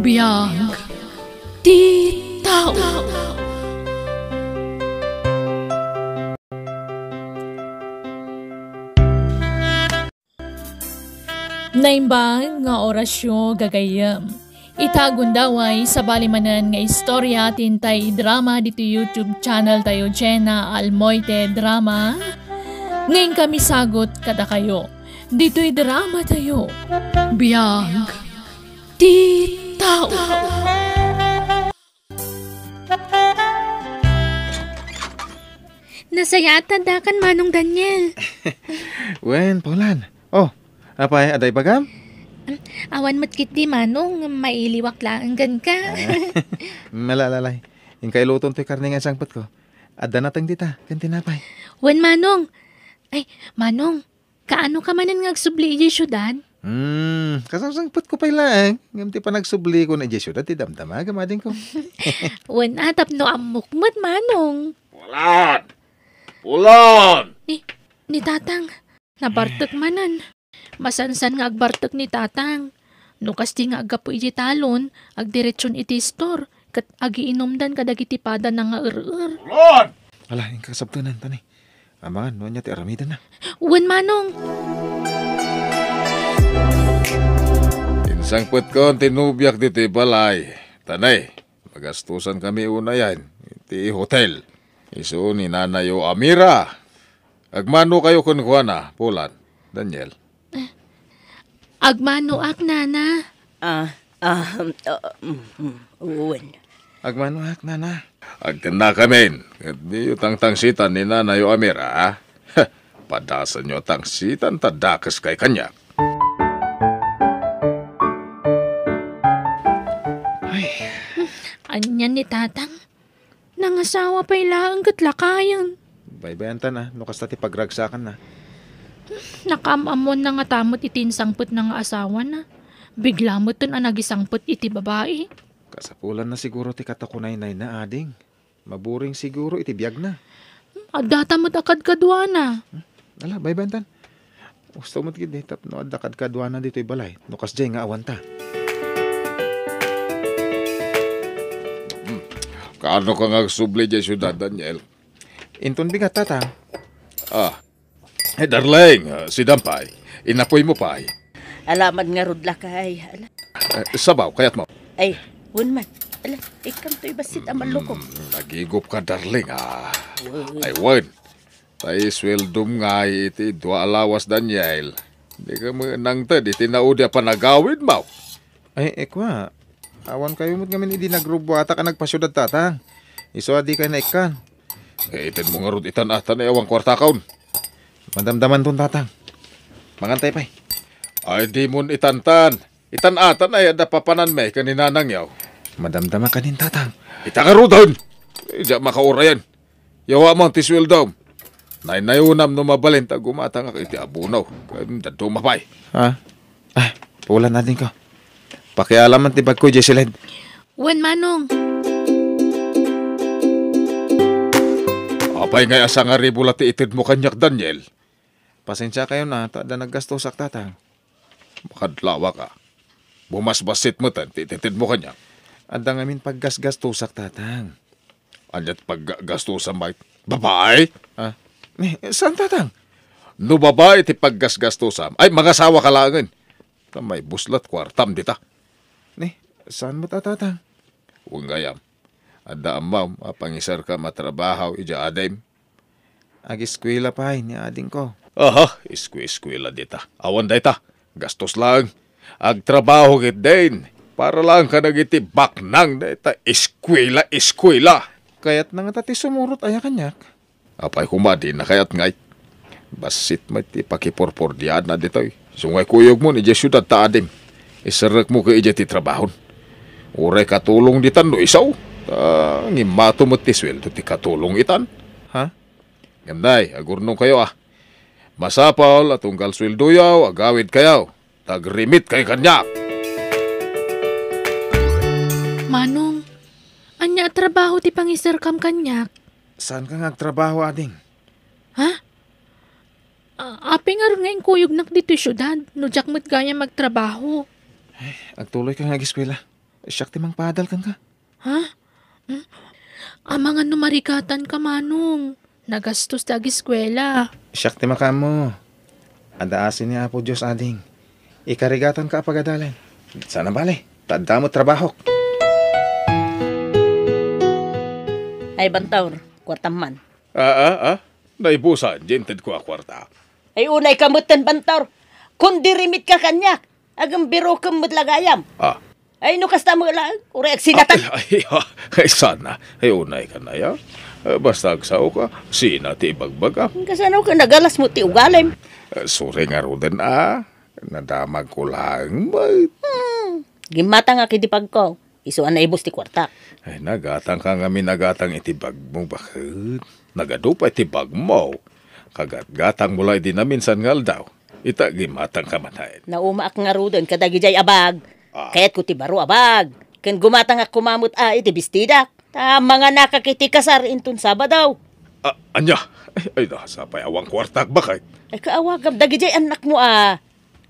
Biyag ti tao. Naimbang nga orasyon gagayam. Itagundaway sa balimanan nga istorya tintay drama dito YouTube channel tayo Jenna Almoite Drama. Ngayon kami sagot kada kayo. Dito'y drama tayo. Biyag ti tao. Nasayatan dakan Manong Daniel. Wen, Paulan. Oh, apay, aday bagam? Awan matkit di Manong, mailiwak lang gan ka. Malalalay. Yung kailuton to'y karne nga sangpot ko. Adda natang dita, kan tinapay. Wen Manong. Ay, Manong, kaano ka manan nga agsubli iji syudad? Kasang-sangpot ko pa lang. Ngamti pa nagsubli ko na iji syudad, ti damdama, gamading ko. Wen atap no amukmat Manong. Pulan! Ni Tatang, nabartek manan. Masansan nga agbartek ni Tatang. Nukas di nga agapo iji talon, agdiretsyon iti store, kat agiinomdan kadagitipada na nga ur-ur. Pulan! Ala, yung kasabtunan, tanay. Amangan, no niya ti aramidan na. Wen Manong. Insangpot ko ang tinubyak dito balay. Tanay, magastusan kami una yan. Iti hotel. Isu ni Nanayo Amira. Agmano kayo kun kuana, Pulan, Daniel. Agmano ak nana. Uwan. Agmano hak, nana. Agkana kamin. At di yung tangsitan ni Nanayo Amira, ha? Padasan nyo tangsitan, tadakas kay kanya. Anyan ni Tatang. Nangasawa pa ilang katlakayan. Baybayan na, no kasta ti pagragsakan na. Nakamamon na nga tamot itinsangpot na nga asawa na. Bigla mo ton nagisangpot iti babae. Kasapulan na siguro ti katakunay-nay na ading. Maburing siguro iti biyag na. Adata mo't akad kadwa na. Ala, baybayan. Gusto mo't gid tap no adakad kadwa na dito'y balay. No kasjay nga awanta. Kaano ka nga subli dyan syudad, Daniel? Inton bigat, Tatang. Darling, si Dampay, inapoy mo pa ay. Alaman nga rudla kay. Sabaw, kayat mo. Ay, man. Ala, ikam to'y basit aman loko. Nagigop ka, darling, Ay, wan. Tay sweldom nga iti dua alawas, Daniel. Di ka mo nang tad, iti naudya pa nagawid mo. Ay, ekwa. Awan kayo mo't ngamin hindi nagrubo ata ka nagpasyudad, Tatang. Iso adi kayo na ikan. Itin mo nga rod itan-atan ay awang kwarta kaon. Mandamdaman ton, Tatang. Mangantay pa'y. Ay di mo itantan. Itan-atan ay ada papanan may kaninanang yaw. Madamdama ka din, Tatang. Itangarudan! Diya makaurayan. Yawa mo ang tiswildom. Nainayunam no mabalenta gumatang ka iti abunaw. Kaya dumapay. Ha? Ay, pulan natin ko. Pakialaman tibag ko, Jesseled. Wen Manong. Apay ngay asa nga ribula ti itid mo kanyak, Daniel. Pasensya kayo na, tada naggastosak, Tatang. Makadlawa ka. Bumasbasit mo tan, titid mo kanyak. Adda ngamin paggasgastosak, Tatang. Anyat paggastusan ba? Babae? Saan, Tatang? No babae ti paggasgastusan. Ay, magasawa ka langan. May buslat kwartam dita. Saan mo Tatang? Ungayam. Ada amaw, pangisar ka matrabaho, ija adem. Ag-eskwela pa ni ading ko. Aha, iskwela dita. Awan dita. Gastos lang. Agtrabaho git din. Para lang ka nagiti baknang dita. Eskwela. Kayat na nga tati sumurot aya kanyak. Apay kumadi na kayat ngay. Basit may ti pakipurpur diyan na dito. Sungay kuyog mo ni syudad ta adem. Isarak mo ka ija ti trabahon. Uray katulong ditan no isaw. Ngimato mo ti sweldo ti katulong itan. Ha? Ganday, agurnong kayo Masapal at unggal sweldo yaw, agawid kayaw. Tagrimit kay kanya. Manong, anya trabaho ti pangisirkam kanyak. Saan ka nagtrabaho ading? Ha? Aping nga rin kuyog nak dito syudad. No jak mo't gaya magtrabaho. Agtuloy ka nag-eskwela. Siyak timang padal kan ka. Ha? Amangan numarikatan ka, Manong. Nagastos dagi eskwela. Siyak timang ka mo. Ada asin niya po Diyos ading. Ikarigatan ka apagadalan. Sana bale, tanda mo trabaho. Ay bantaw, kwartaman. Naibusan, jented ko a kwarta. Ay unay kamutan bantaw. Kung dirimit ka kanyak, agam biro kamut lagayam. Ay no kasta mo lang, urek sinatan. Ay, sana. Ay, unay ka na ya. Basta agsaw ka, sina ti ibagbag. Kasano ka nagalas mo ti ugalim. Sure nga roden nadamag ko lang. Gimata nga kidipag ko. Isuan na ibos ti kwarta. Ay, nagatang ka nga nagatang itibag mo. Bakit? Nagado pa itibag mo. Kagat-gatang mula di na minsan ngal daw. Ita gimatang kamatayin. Naumaak nga roden kadagi jay abag. Kaya't ko ti baro abag. Kan gumatang nga kumamot iti bistida. Mga nakakiti kasar intun Sabadaw. Anya? Ay, nasapay awang kwartak bakit? Ay kaawagam dagi jay anak mo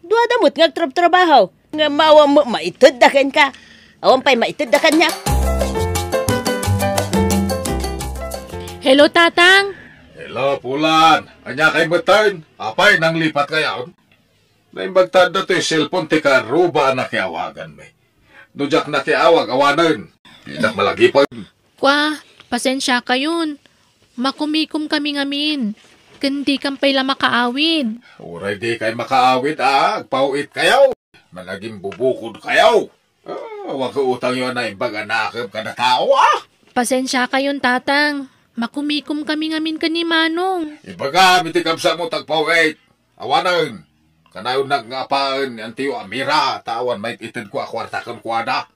Dua damot nga trabaho. Nga mawa mo maitid dakan ka. Awan pa'y maitid dakan niya. Hello, Tatang. Hello, Pulan. Anya kay Batan. Apay nang lipat kayaon. Naimbagtad na to yung cellphone ti karuba na kiawagan may. Nujak na kiawag, awanan. Pinak malagi pa. Kwa, pasensya ka yun. Makumikom kami ngamin. Kundi kampay la makaawid. Uray di kay makaawid agpauit kayaw. Managing bubukod kayaw. Wag ka utang yun na imbaga nakab ka na tao Pasensya ka yun, Tatang. Makumikom kami ngamin ka ni Manong. Ibaga, mitikam sa mo tagpauit. Awanan. Kanayon nagngapaan ang tiyo Mira. Tawan may itid ko akwarta kan kwada.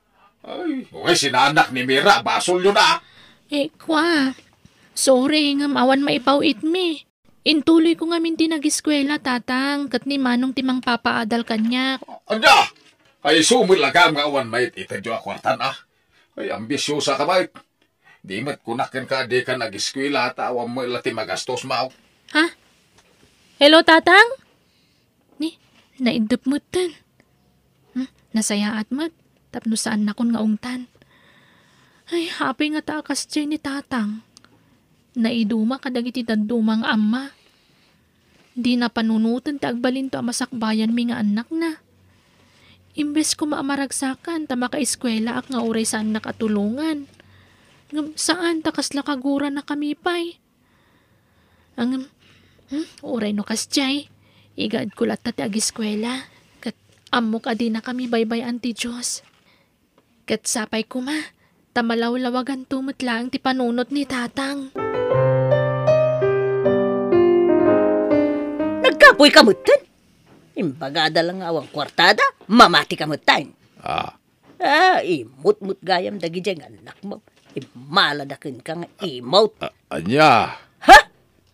Ay, okay, sinanak ni Mira. Basol yun Kwa. Sorry, ngam awan maipawit mi. Intuloy ko ngamin ti nag-eskwela, Tatang. Kat ni Manong timang papaadal kanya. Anda! Ay sumil lagam nga awan may itid yung akwartan Ay, ambisyosa ka ba? Di mat kunakin ka di ka nag-eskwela. Tawan mo ilati magastos mao. Ha? Hello, Tatang? Naidop mo tan. Nasayaat mo. Tapno saan na kon nga ungtan. Ay, happy nga taakas dyan ni Tatang. Naiduma kadagiti tandumang ama. Di na panunutan ti agbalin to amasakbayan mi nga anak na. Imbes ko maamaragsakan ta makaeskwela ak nga uray saan nakatulungan. Saan takas lakagura na kami pay. Ang uray no kasjay. Igad kulat ta ti agiskwela. Kat ammo ka di na kami baybayan ti Diyos. Kat sapay ko ma. Tamalaw-lawagan tumot lang ti panunot ni Tatang. Nagkapoy kamutan. Imbagada lang awang kwartada. Mamati kamutan. Imut-mut gayam dagi dyan anak mo. Imaladakin ka nga imot. Anya?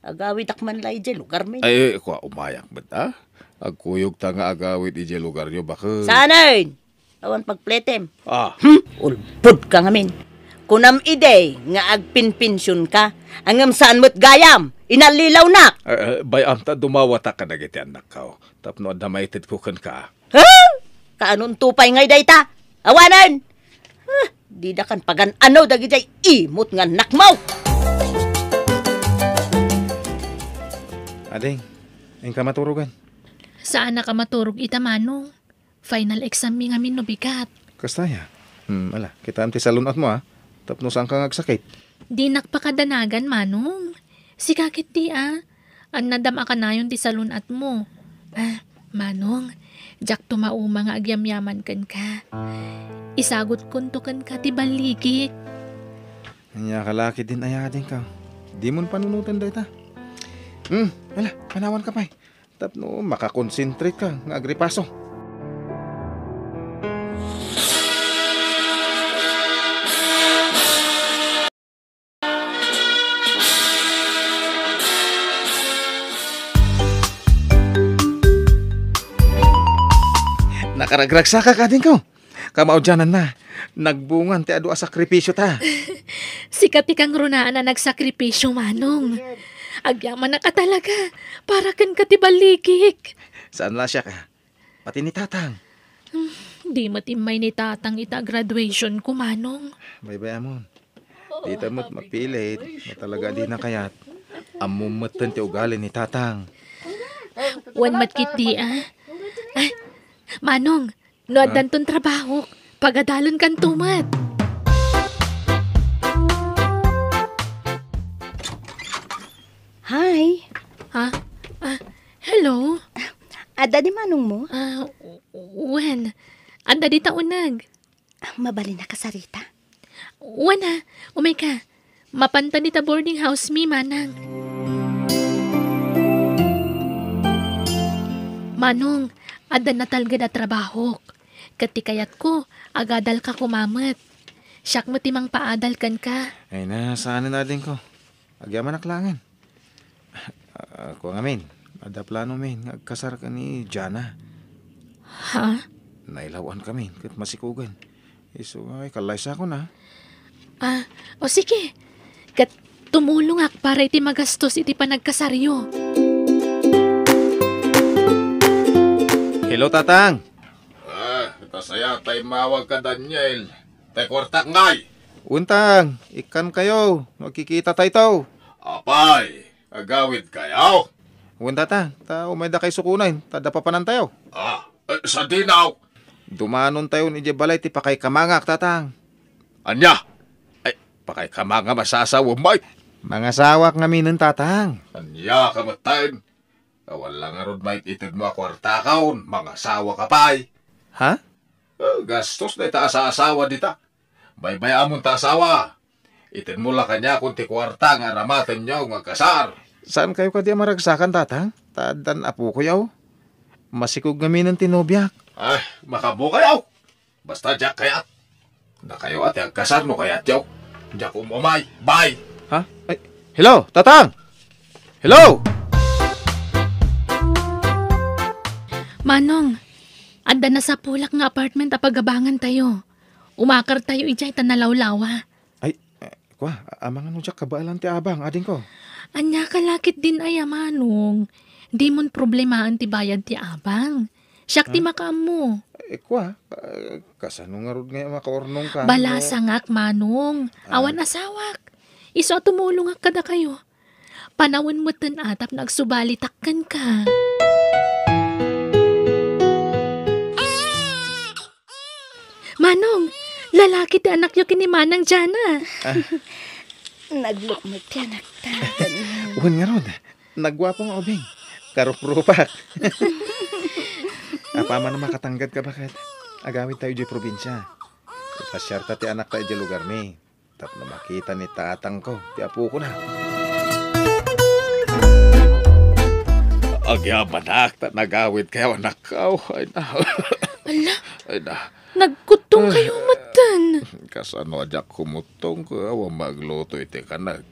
Agawid akman lai dyan lugar may. Ay, kwa umayak ba Agkuyog ta nga agawid ije lugar nyo bakit? Sanayin! Awan pagpletem. Ulpud ka ngamin. Kunam ide nga agpinpinsyon ka, angam saan mo't gayam, inalilaw na. Bayam ta dumawata ka na giti anak ka. Tapno adamaited ko kan ka. Ha? Kaanon tupay ngay day ta? Awanan! Di da kan pagan ano dagi jay imot nga nakmaw. Ading, ang ka maturugan. Saan na ka maturog ita, Manong? Final exam mi ngamin no bigat. Kastaya. Ala, kita amti salunat mo Tapno saan ka ngagsakit. Di nakpakadanagan, Manong. Si kakit di Ang nadam ka na yun ti salunat mo. Manong, jak tumauma nga agyamyaman kan ka. Isagot kuntukan ka ti baligik. Anya kalaki din ayading ka. Di mon panunutan day ta. Ala, panawan ka pa Tapno makakonsentrate ka nga agripaso. Nakaragragsa ka din ko. Kamaudyanan na. Nagbungan ti adu a sakripisyo ta. Sikat kang runaan na nagsakripisyo, Manong. Agyaman na ka talaga. Para kan ka ti baligik. Saan la siya ka? Pati ni Tatang. Di matimay ni tatang ita graduation ko, Manong. Bye-bye, amon. Tita mo't mapilit. Matalaga din na kayat. Amumatan ti ugali ni tatang. Wan matkit di, ah. Ah, Manong, noadan ton trabaho. Pagadalon kan tumat. Hi. Ha? Hello? Ada di manong mo? Wan. Anda di taunag. Mabali na kasarita. Wan ha. Umay ka. Mapanta ni ta boarding house mi, Manang. Manong, ada na talga na trabaho. Katikayat ko, agadal ka kumamat. Siyak mo timang paadal kan ka. Ay na, saan na din ko. Agyaman naklangan. Ako nga min. Ada plano min. Agkasar ka ni Jana. Ha? Nailawan kami. Kat masikugan. Iso ay kalaysa ko na. O sige. Kat tumulong ak para iti magastos iti panagkasaryo. Hello, tatang. Tasaya tay mawag ka, Daniel. Tay kwartak ngay. Untang, ikan kayo. Magkikita tayo to. Apay, agawid kayaw. Unta ta umay da kay sukunay. Tada papanan tayo. Sa dinaw. Dumanon tayo ni Jebalay ti pakay kamangak, tatang. Anya? Ay, pakay ka mga masasawa, Mike. Mga sawak nga minin, tatang. Anya ka matayin. Wala nga ron, Mike, itid mo kwarta kaon. Mga sawa ka pa'y. Ha? Gastos na ita sa asawa dita. Baybay amon ta asawa. Itin mo lang kanya kung ti kwarta nga ramatin niyo magkasar. Saan kayo ka di maragsakan, tatang? Tadan apo ko yaw. Masikog nga minin tinobyak. Ay, makabu kayaw. Basta diyak kayat. Na kayo ati agkasar no kayat yaw. Diyak umamay. Bye. Ha? Ay, hello, tatang! Hello! Manong, anda na sa pulak nga apartment apagabangan tayo. Umakar tayo ijay tanalawlawa. Ay, kwa, amang ano diyak kabaalan ti abang, ading ko. Anya kalakit din ay Manong. Di mon problemahan ti bayad ti abang. Siyak ti makaam mo. Kwa, kasano nga rod ngayon makaornong ka? Balasangak, Manong. Awan asawak. Iso tumulong ak kada kayo. Panawin mo tan atap nagsubalitakkan ka. Manong, lalaki ti anak yo kini Manang Jana. Naglukmag ti anak ta. Uwan nga rod, nagwapong obing. Karuprupak. Apa man na makatanggad ka bakit? Agawid tayo di probinsya. Ipasyarta ti anak tayo di lugar mi. Tap na makita ni tatang ko. Ti apo ko na. Agyaman na, nagawid kayo anak ko. Ay na. Ala, Ay na. nagkutong kayo matan. Kasano adyak kumutong ko, awang magluto iti kanag.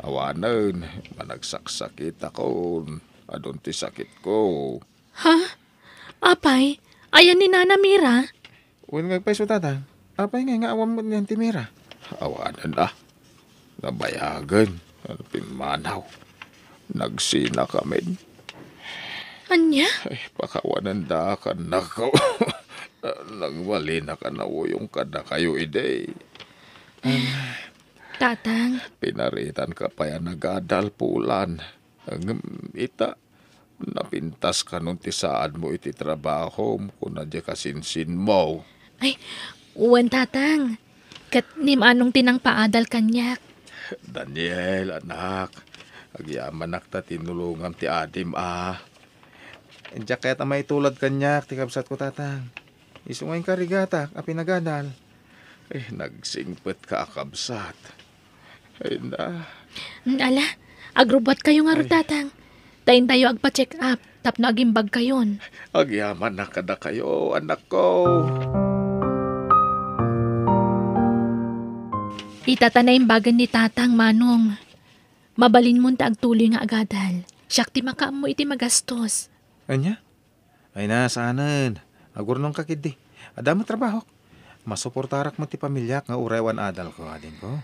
Awanan, managsakit ako. Adon ti sakit ko. Ha? Apay, ayan ni Nana Mira. Uwan nga pa iso tatang. Apay nga awam mo niyan ti Mira. Awanan na. Nabayagan. Pinmanaw. Nagsina kami. Anya? Ay, pakawanan da ka na ko. Nagwali na ka na yung kada kayo ide. Tatang, Pinaritan ka pa yan nagadal pulan. Ang ita, napintas ka nun ti saan mo iti trabaho kung nadya ka sinsin mo. ay, uwan tatang. Kat anong tinang paadal kanyak. Daniel, anak, agyaman nakta tinulungan ti adim Diyak kaya may tulad kanyak. Ti kabsat ko tatang. Iso ngayon karigata. Apinagadal. Nagsingpet ka akabsat. Ay na. Ala, agrobot kayo nga ro tatang. Tayin tayo agpa-check up. Tap na agimbag kayon. Agyaman na kada kayo, anak ko. Itatanay imbagan ni tatang, Manong. Mabalin mo ta agtuloy nga agadal. Siyak ti makaam mo iti magastos. Anya? Ay na, saanan. Agurnong kakid di. Ada mo trabaho. Masuportarak mo ti pamilya nga urewan adal ko, adin ko.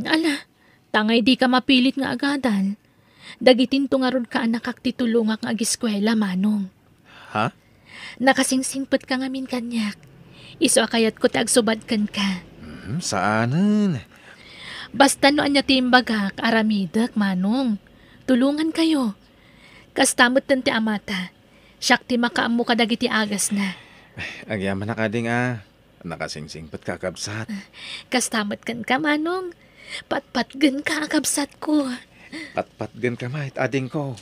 Ala, tangay di ka mapilit nga agadal. Dagitin to nga ron ka anak kak titulungak nga agiskwela, Manong. Ha? Nakasingsingpot ka ngamin kanyak. Iso akayat ko tagsubadkan ka. Saanan? Basta no anya timbagak, aramidak, manong. Tulungan kayo. Kastamot ti amata. Siyak ti makaammo kadagiti agas na. Agyaman na kading Nakasingsingpot ka kabsat. Kastamot kan ka, manong. Patpatgan ka, kabsat ko. Patpatgan ka mahit ading ko.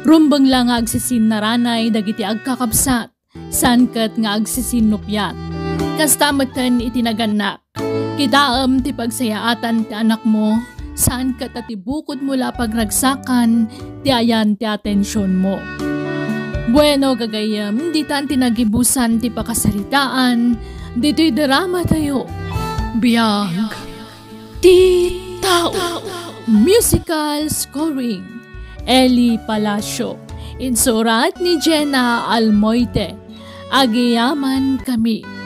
Rumbang lang nga agsisin na ranay dagiti agkakabsat, sankat nga agsisin nupyat. Kastamatan itinaganak, kitaam ti pagsayaatan ti anak mo, saan ka tatibukod mula pagragsakan, ti ayan ti atensyon mo. Bueno gagayam, di tan tinagibusan ti pakasaritaan, dito'y drama tayo. Biyag, ti tao. Musical scoring, Eli Palacio. Insurat ni Jenna Almoite. Agiyaman kami.